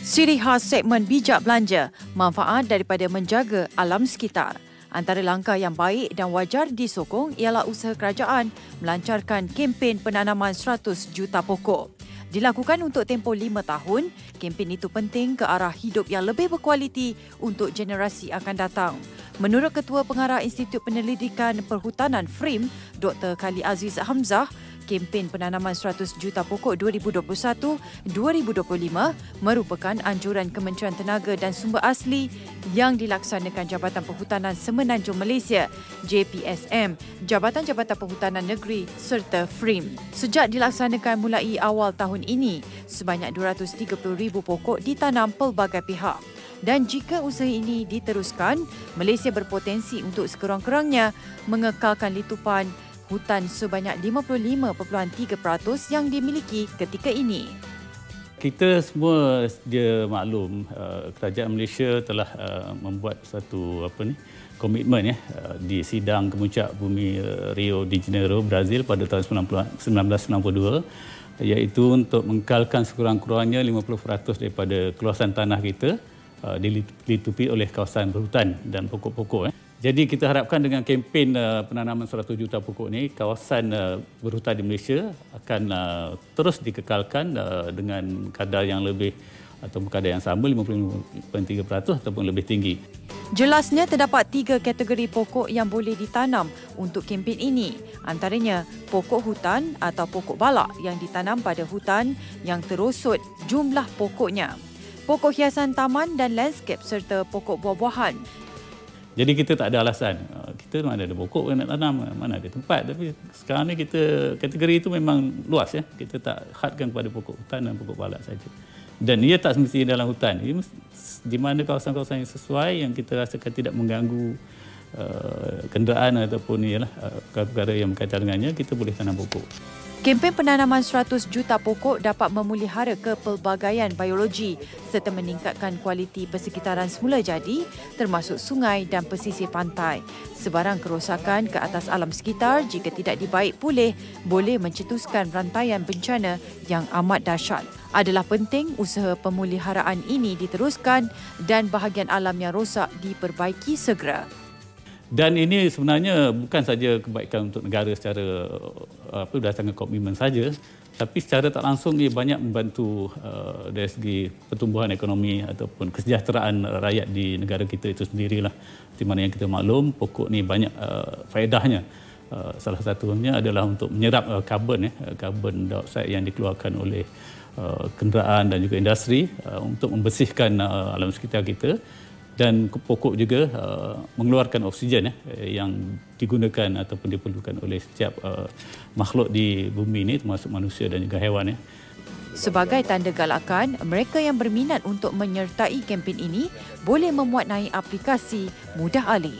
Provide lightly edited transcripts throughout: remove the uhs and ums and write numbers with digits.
Ciri khas segmen bijak belanja, manfaat daripada menjaga alam sekitar. Antara langkah yang baik dan wajar disokong ialah usaha kerajaan melancarkan kempen penanaman 100 juta pokok. Dilakukan untuk tempoh 5 tahun, kempen itu penting ke arah hidup yang lebih berkualiti untuk generasi akan datang. Menurut Ketua Pengarah Institut Penyelidikan Perhutanan FRIM, Dr. Khalid Aziz Hamzah, kempen penanaman 100 juta pokok 2021-2025 merupakan anjuran Kementerian Tenaga dan Sumber Asli yang dilaksanakan Jabatan Perhutanan Semenanjung Malaysia JPSM, Jabatan-Jabatan Perhutanan Negeri serta FRIM. Sejak dilaksanakan mulai awal tahun ini, sebanyak 230,000 pokok ditanam pelbagai pihak. Dan jika usaha ini diteruskan, Malaysia berpotensi untuk sekurang-kurangnya mengekalkan litupan hutan sebanyak 55.3% yang dimiliki ketika ini. Kita semua dia maklum kerajaan Malaysia telah membuat satu komitmen di sidang kemuncak bumi Rio de Janeiro, Brazil pada tahun 1992, iaitu untuk mengekalkan sekurang-kurangnya 50% daripada kawasan tanah kita dilitupi oleh kawasan berhutan dan pokok-pokok. Jadi kita harapkan dengan kempen penanaman 100 juta pokok ini, kawasan berhutan di Malaysia akan terus dikekalkan dengan kadar yang lebih atau kadar yang sama 55.3% ataupun lebih tinggi. Jelasnya terdapat 3 kategori pokok yang boleh ditanam untuk kempen ini. Antaranya pokok hutan atau pokok balak yang ditanam pada hutan yang terosot jumlah pokoknya, pokok hiasan taman dan landscape serta pokok buah-buahan. Jadi kita tak ada alasan. Kita mana ada pokok nak tanam, mana ada tempat. Tapi sekarang ni kita kategori itu memang luas ya. Kita tak hadkan kepada pokok hutan dan pokok balak saja. Dan ia tak semestinya dalam hutan. Ia di mana kawasan-kawasan yang sesuai yang kita rasakan tidak mengganggu kenderaan ataupun perkara yang berkaitan dengannya, kita boleh tanam pokok. Kempen penanaman 100 juta pokok dapat memelihara kepelbagaian biologi serta meningkatkan kualiti persekitaran semula jadi termasuk sungai dan pesisir pantai. Sebarang kerosakan ke atas alam sekitar jika tidak dibaik pulih boleh mencetuskan rantaian bencana yang amat dahsyat. Adalah penting usaha pemuliharaan ini diteruskan dan bahagian alam yang rosak diperbaiki segera. Dan ini sebenarnya bukan saja kebaikan untuk negara secara berdasarkan komitmen saja, tapi secara tak langsung ia banyak membantu dari segi pertumbuhan ekonomi ataupun kesejahteraan rakyat di negara kita itu sendirilah. Di mana yang kita maklum, pokok ni banyak faedahnya. Salah satunya adalah untuk menyerap karbon dioksida yang dikeluarkan oleh kenderaan dan juga industri untuk membersihkan alam sekitar kita. Dan pokok juga mengeluarkan oksigen yang digunakan ataupun diperlukan oleh setiap makhluk di bumi ini termasuk manusia dan juga haiwan. Sebagai tanda galakan, mereka yang berminat untuk menyertai kempen ini boleh memuat naik aplikasi Mudah Alih.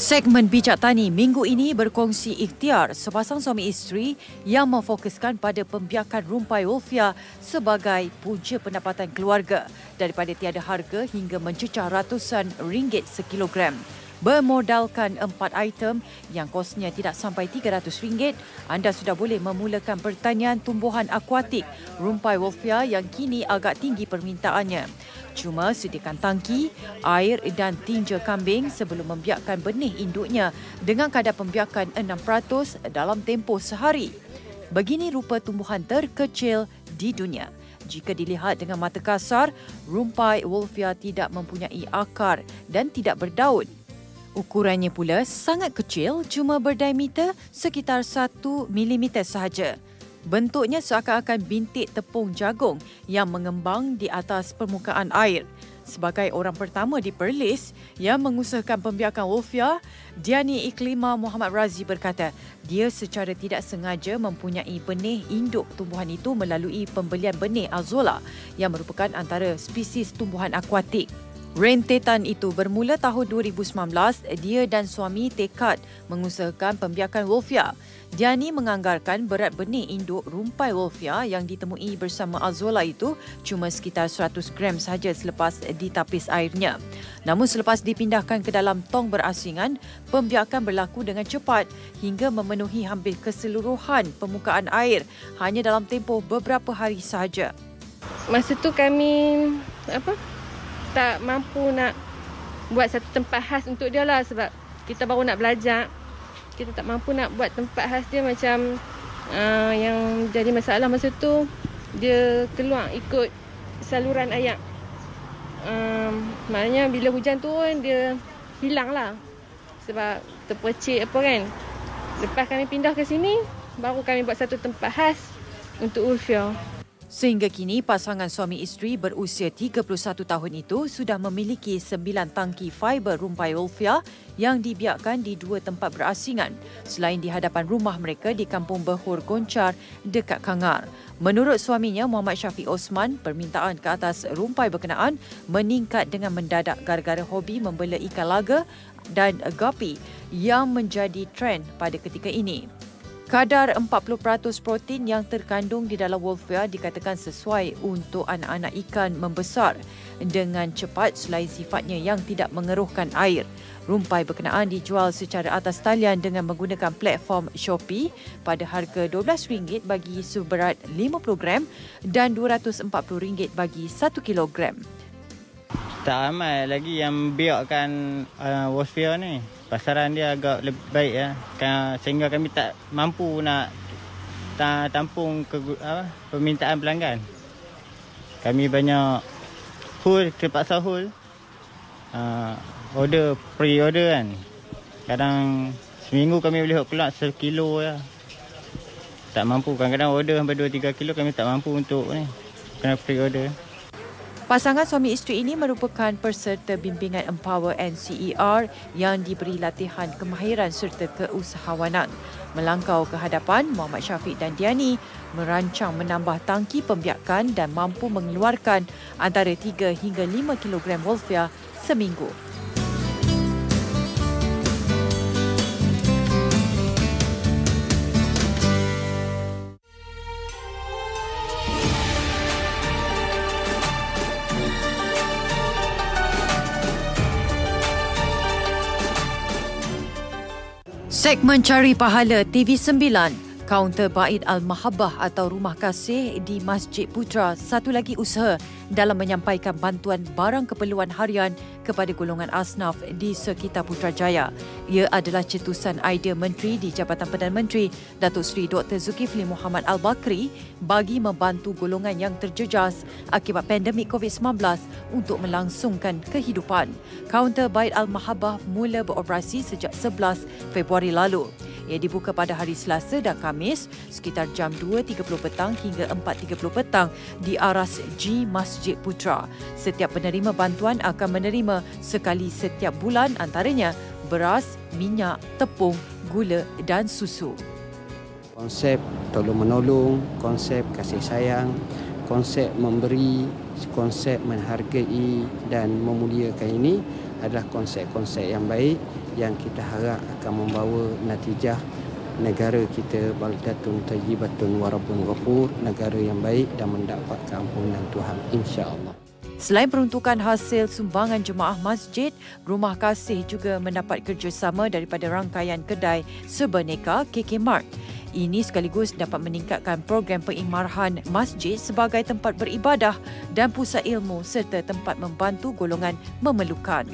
Segmen Bijak Tani minggu ini berkongsi ikhtiar sepasang suami isteri yang memfokuskan pada pembiakan rumpai wolfia sebagai punca pendapatan keluarga daripada tiada harga hingga mencecah ratusan ringgit sekilogram. Bermodalkan 4 item yang kosnya tidak sampai RM300, anda sudah boleh memulakan pertanian tumbuhan akuatik rumpai wolfia yang kini agak tinggi permintaannya. Cuma sediakan tangki, air dan tinja kambing sebelum membiakkan benih induknya dengan kadar pembiakan 6% dalam tempoh sehari. Begini rupa tumbuhan terkecil di dunia. Jika dilihat dengan mata kasar, rumpai wolfia tidak mempunyai akar dan tidak berdaun. Ukurannya pula sangat kecil, cuma berdiameter sekitar 1 mm sahaja. Bentuknya seakan-akan bintik tepung jagung yang mengembang di atas permukaan air. Sebagai orang pertama di Perlis yang mengusahakan pembiakan wolfia, Diani Iklima Muhammad Razi berkata, dia secara tidak sengaja mempunyai benih induk tumbuhan itu melalui pembelian benih Azolla yang merupakan antara spesies tumbuhan akuatik. Rentetan itu bermula tahun 2019, dia dan suami tekad mengusahakan pembiakan wolfia. Diani menganggarkan berat benih induk rumpai wolfia yang ditemui bersama Azolla itu cuma sekitar 100 gram sahaja selepas ditapis airnya. Namun selepas dipindahkan ke dalam tong berasingan, pembiakan berlaku dengan cepat hingga memenuhi hampir keseluruhan permukaan air hanya dalam tempoh beberapa hari sahaja. Masa tu kami tak mampu nak buat satu tempat khas untuk dia lah, sebab kita baru nak belajar. Kita tak mampu nak buat tempat khas dia macam yang jadi masalah masa tu, dia keluar ikut saluran air. Maknanya bila hujan turun dia hilang lah sebab terpercik apa kan. Lepas kami pindah ke sini, baru kami buat satu tempat khas untuk wolfia. Sehingga kini, pasangan suami isteri berusia 31 tahun itu sudah memiliki 9 tangki fiber rumpai wolfia yang dibiakkan di 2 tempat berasingan selain di hadapan rumah mereka di Kampung Behur Goncar dekat Kangar. Menurut suaminya, Muhammad Syafiq Osman, permintaan ke atas rumpai berkenaan meningkat dengan mendadak gara-gara hobi membela ikan laga dan guppy yang menjadi trend pada ketika ini. Kadar 40% protein yang terkandung di dalam wolfia dikatakan sesuai untuk anak-anak ikan membesar dengan cepat selain sifatnya yang tidak mengeruhkan air. Rumpai berkenaan dijual secara atas talian dengan menggunakan platform Shopee pada harga RM12 bagi seberat 50 gram dan RM240 bagi 1 kilogram. Tak ramai lagi yang biakkan wolfia ni. Pasaran dia agak lebih baik ya. Sehingga kami tak mampu nak tampung permintaan pelanggan. Kami banyak terpaksa hold. Pre-order kan. Kadang seminggu kami boleh keluar 1 kilo ya. Tak mampu. Kadang-kadang order sampai 2-3 kilo kami tak mampu untuk ni. Kena pre-order. Pasangan suami isteri ini merupakan peserta bimbingan Empower NCER yang diberi latihan kemahiran serta keusahawanan. Melangkau ke hadapan, Muhammad Syafiq dan Diani merancang menambah tangki pembiakan dan mampu mengeluarkan antara 3 hingga 5 kilogram wolfia seminggu. Segmen Cari Pahala TV9, kaunter Bait Al-Mahabbah atau Rumah Kasih di Masjid Putra, satu lagi usaha dalam menyampaikan bantuan barang keperluan harian kepada golongan asnaf di sekitar Putrajaya. Ia adalah cetusan idea Menteri di Jabatan Perdana Menteri Datuk Seri Dr. Zulkifli Muhammad Al-Bakri bagi membantu golongan yang terjejas akibat pandemik COVID-19 untuk melangsungkan kehidupan. Kaunter Bait Al-Mahabbah mula beroperasi sejak 11 Februari lalu. Ia dibuka pada hari Selasa dan Khamis sekitar jam 2.30 petang hingga 4.30 petang di aras G Masjid Putra. Setiap penerima bantuan akan menerima sekali setiap bulan, antaranya beras, minyak, tepung, gula dan susu. Konsep tolong-menolong, konsep kasih sayang, konsep memberi, konsep menghargai dan memuliakan ini adalah konsep-konsep yang baik yang kita harap akan membawa natijah negara kita baldatun tayyibatun wa rabbun ghafur, negara yang baik dan mendapat keampunan Tuhan insya-Allah. Selain peruntukan hasil sumbangan jemaah masjid, Rumah Kasih juga mendapat kerjasama daripada rangkaian kedai Serboneka KK Mart. Ini sekaligus dapat meningkatkan program pengikmarahan masjid sebagai tempat beribadah dan pusat ilmu serta tempat membantu golongan memerlukan.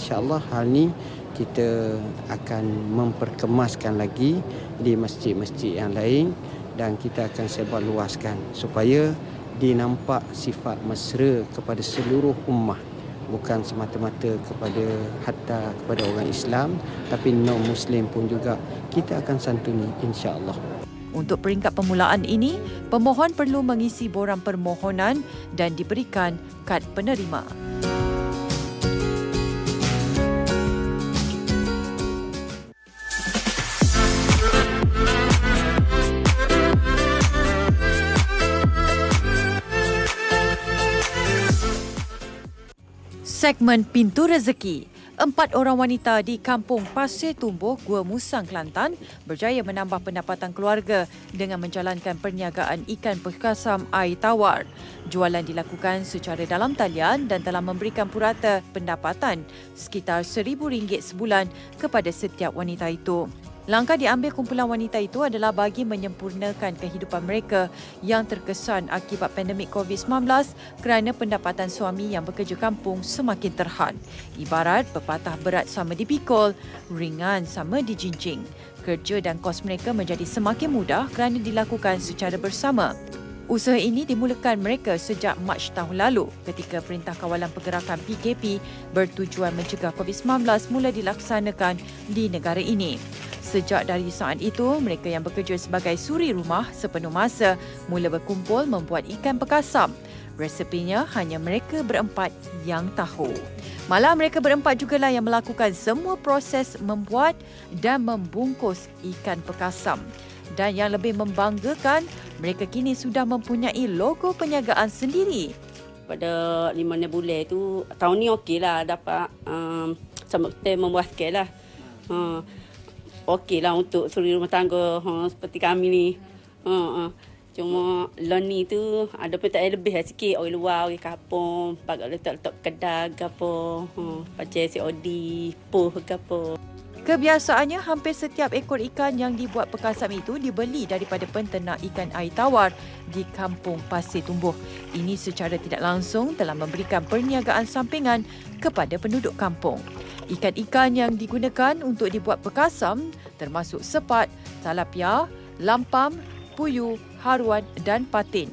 InsyaAllah hal ini kita akan memperkemaskan lagi di masjid-masjid yang lain dan kita akan sebarluaskan supaya dinampak sifat mesra kepada seluruh ummah, bukan semata-mata kepada orang Islam, tapi non-Muslim pun juga kita akan santuni insya-Allah. Untuk peringkat permulaan ini, pemohon perlu mengisi borang permohonan dan diberikan kad penerima. Segmen Pintu Rezeki. 4 orang wanita di Kampung Pasir Tumbuh, Gua Musang, Kelantan berjaya menambah pendapatan keluarga dengan menjalankan perniagaan ikan perkasam air tawar. Jualan dilakukan secara dalam talian dan telah memberikan purata pendapatan sekitar RM1,000 sebulan kepada setiap wanita itu. Langkah diambil kumpulan wanita itu adalah bagi menyempurnakan kehidupan mereka yang terkesan akibat pandemik COVID-19 kerana pendapatan suami yang bekerja kampung semakin terhad. Ibarat pepatah berat sama dipikul, ringan sama dijinjing. Kerja dan kos mereka menjadi semakin mudah kerana dilakukan secara bersama. Usaha ini dimulakan mereka sejak Mac tahun lalu ketika Perintah Kawalan Pergerakan PKP bertujuan mencegah COVID-19 mula dilaksanakan di negara ini. Sejak dari saat itu, mereka yang bekerja sebagai suri rumah sepenuh masa mula berkumpul membuat ikan perkasam. Resepinya hanya mereka berempat yang tahu. Malah mereka berempat jugalah yang melakukan semua proses membuat dan membungkus ikan perkasam. Dan yang lebih membanggakan, mereka kini sudah mempunyai logo perniagaan sendiri. Pada 5 bulan tu, tahun ni okeylah dapat sama kita memuaskan lah. Okeylah untuk suri rumah tangga seperti kami ni. Cuma loan ni tu ada permintaan lebih lah sikit. Orang luar, orang kampung, pakai letak-letak kedai ke apa. Pakai COD, poh ke apa. Kebiasaannya, hampir setiap ekor ikan yang dibuat perkasam itu dibeli daripada penternak ikan air tawar di Kampung Pasir Tumbuh. Ini secara tidak langsung telah memberikan perniagaan sampingan kepada penduduk kampung. Ikan-ikan yang digunakan untuk dibuat perkasam termasuk sepat, talapia, lampam, puyuh, haruan dan patin.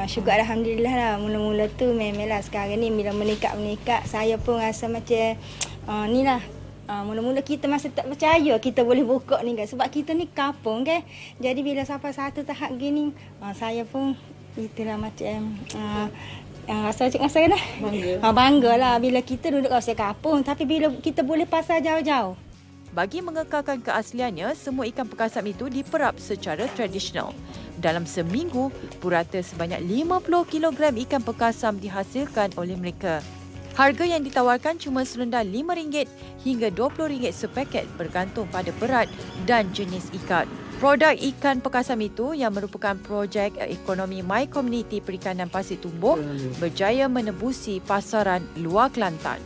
Syukur Alhamdulillah lah. Mula-mula tu memanglah sekarang ni bila meningkat saya pun rasa macam ni lah. Mula-mula kita masih tak percaya kita boleh buka ni kan. Sebab kita ni kampung kan. Jadi bila sampai satu tahap gini, saya pun itulah macam rasa cik rasa dah. Bangga lah bila kita duduk kawasan kampung. Tapi bila kita boleh pasar jauh-jauh. Bagi mengekalkan keasliannya, semua ikan perkasam itu diperap secara tradisional. Dalam seminggu, purata sebanyak 50 kg ikan perkasam dihasilkan oleh mereka. Harga yang ditawarkan cuma serendah RM5 hingga RM20 sepaket bergantung pada berat dan jenis ikan. Produk ikan perkasam itu yang merupakan projek ekonomi My Community Perikanan Pasir Tumbuh berjaya menembusi pasaran luar Kelantan.